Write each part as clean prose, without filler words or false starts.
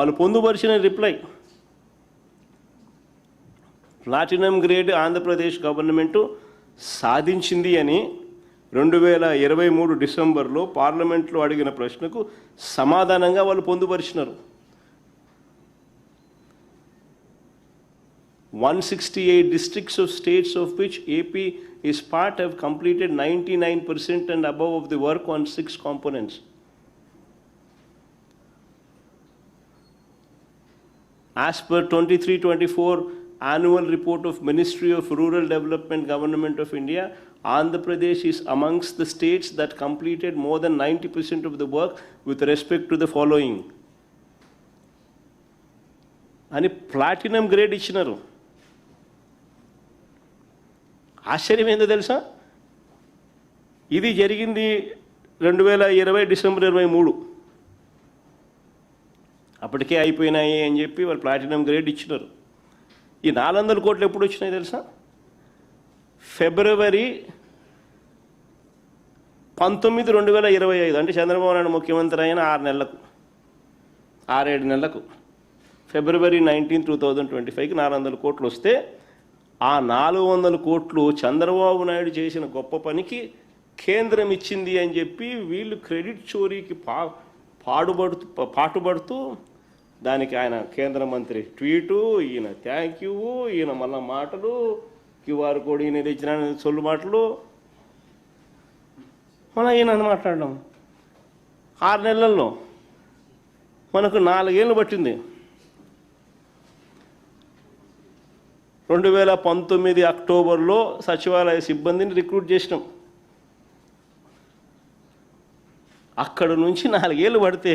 వాళ్ళు పొందుపరిచిన reply, platinum grade Andhra Pradesh government సాధించింది అని 2023 డిసెంబర్లో పార్లమెంట్లో అడిగిన ప్రశ్నకు సమాధానంగా వాళ్ళు పొందుపరిచినారు. 168 districts of states of which AP is part have completed 99% and above of the work on 6 components. As per 23-24 annual report of Ministry of Rural Development Government of India, Andhra Pradesh is amongst the states that completed more than 90% of the work with respect to the following. అని platinum grade ఇచ్చినారు. ఆశ్చర్యం ఏందో తెలుసా, ఇది జరిగింది 2020 December 23. అప్పటికే అయిపోయినాయి అని చెప్పి వాళ్ళు ప్లాటినం గ్రేడ్ ఇచ్చినారు. ఈ 400 కోట్లు ఎప్పుడు వచ్చినాయి తెలుసా? ఫిబ్రవరి 19, 2025, అంటే చంద్రబాబు నాయుడు ముఖ్యమంత్రి అయిన 6-7 నెలలకు ఫిబ్రవరి 19, 2025కి 400 కోట్లు వస్తే ఆ 400 కోట్లు చంద్రబాబు నాయుడు చేసిన గొప్ప పనికి కేంద్రం ఇచ్చింది అని చెప్పి వీళ్ళు క్రెడిట్ చోరీకి పాటుపడుతూ దానికి ఆయన కేంద్ర మంత్రి ట్వీటు, ఈయన థ్యాంక్ యూ, ఈయన మళ్ళా మాటలు, క్యూఆర్ కోడ్ ఈయన తెచ్చిన సొల్లు మాటలు, మన ఈయన మాట్లాడడం 6 నెలల్లో మనకు 4 ఏళ్ళు పట్టింది. 2019 అక్టోబర్లో సచివాలయ సిబ్బందిని రిక్రూట్ చేసినాం. అక్కడ నుంచి 4 ఏళ్ళు పడితే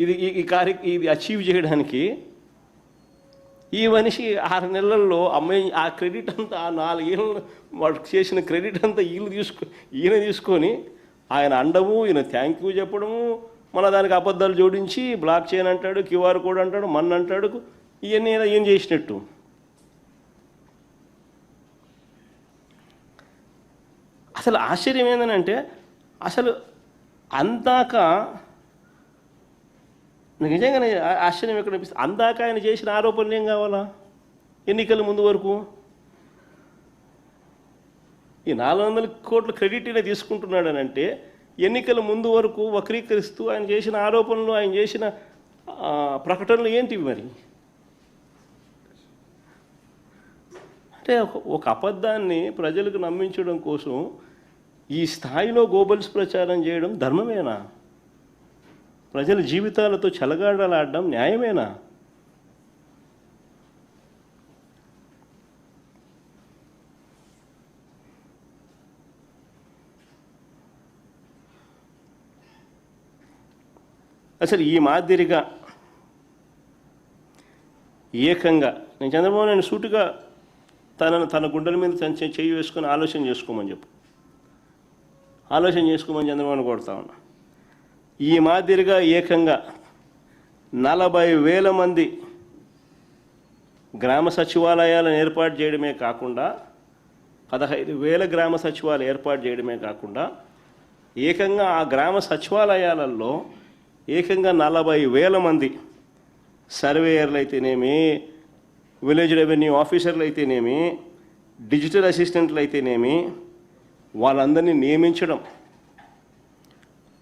ఇది అచీవ్ చేయడానికి ఈ మనిషి 6 నెలల్లో ఆ క్రెడిట్ అంతా, ఆ 4 ఏళ్ళు వాడు చేసిన క్రెడిట్ అంతా ఈయన తీసుకొని ఆయన అండము, ఈయన థ్యాంక్ యూ చెప్పడము, మన దానికి అబద్ధాలు జోడించి బ్లాక్ చేయని అంటాడు, క్యూఆర్ కోడ్ అంటాడు, మన అంటాడు, ఇవన్నీ ఏం చేసినట్టు. అసలు ఆశ్చర్యం ఏంటంటే, అసలు అందాక నిజంగానే ఆశ్చర్యం ఎక్కడ అనిపిస్తుంది, అందాక ఆయన చేసిన ఆరోపణలు ఏం కావాలా? ఎన్నికల ముందు వరకు ఈ 400 కోట్ల క్రెడిట్ ఇలా తీసుకుంటున్నాడనంటే, ఎన్నికల ముందు వరకు వక్రీకరిస్తూ ఆయన చేసిన ఆరోపణలు, ఆయన చేసిన ప్రకటనలు ఏంటివి మరి? అంటే ఒక అబద్ధాన్ని ప్రజలకు నమ్మించడం కోసం ఈ స్థాయిలో గోబల్స్ ప్రచారం చేయడం ధర్మమేనా? ప్రజల జీవితాలతో చెలగాడలాడడం న్యాయమేనా? అసలు ఈ మాదిరిగా ఏకంగా నేను చంద్రబాబు నాయుడు సూటిగా తన గుండెల మీద చెయ్యి వేసుకొని ఆలోచన చేసుకోమని చంద్రబాబుని కొడతా ఉన్నా. ఈ మాదిరిగా ఏకంగా 40,000 మంది గ్రామ సచివాలయాలను ఏర్పాటు చేయడమే కాకుండా 15,000 గ్రామ సచివాలయాలు ఏర్పాటు చేయడమే కాకుండా ఏకంగా ఆ గ్రామ సచివాలయాలలో ఏకంగా 40,000 మంది సర్వేయర్లు అయితేనేమి, విలేజ్ రెవెన్యూ ఆఫీసర్లు అయితేనేమి, డిజిటల్ అసిస్టెంట్లు అయితేనేమి, వాళ్ళందరినీ నియమించడం,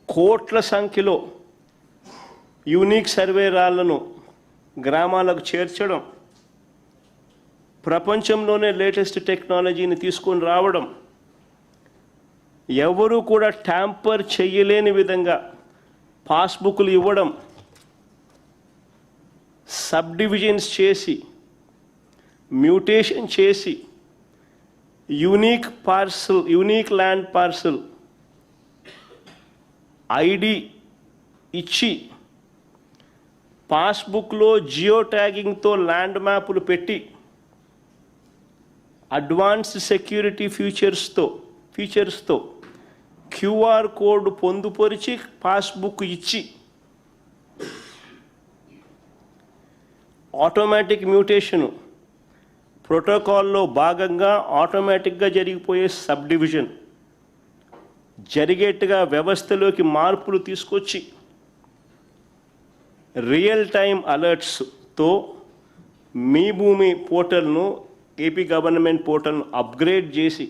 కోట్ల సంఖ్యలో యూనిక్ సర్వేరాళ్లను గ్రామాలకు చేర్చడం, ప్రపంచంలోనే లేటెస్ట్ టెక్నాలజీని తీసుకొని రావడం, ఎవరు కూడా ట్యాంపర్ చేయలేని విధంగా పాస్బుక్లు ఇవ్వడం, సబ్ డివిజన్స్ చేసి, మ్యూటేషన్ చేసి, యూనిక్ ల్యాండ్ పార్సల్ ఐడి ఇచ్చి, పాస్బుక్లో జియో ట్యాగింగ్తో ల్యాండ్ మ్యాపులు పెట్టి, అడ్వాన్స్డ్ సెక్యూరిటీ ఫీచర్స్తో క్యూఆర్ కోడ్ పొందుపరిచి పాస్బుక్ ఇచ్చి, ఆటోమేటిక్ మ్యూటేషను ప్రోటోకాల్లో భాగంగా ఆటోమేటిక్గా జరిగిపోయే సబ్ డివిజన్, జరిగేట్టుగా వ్యవస్థలోకి మార్పులు తీసుకొచ్చి రియల్ టైం అలర్ట్స్తో మీ భూమి పోర్టల్ను ఏపీ గవర్నమెంట్ పోర్టల్ను అప్గ్రేడ్ చేసి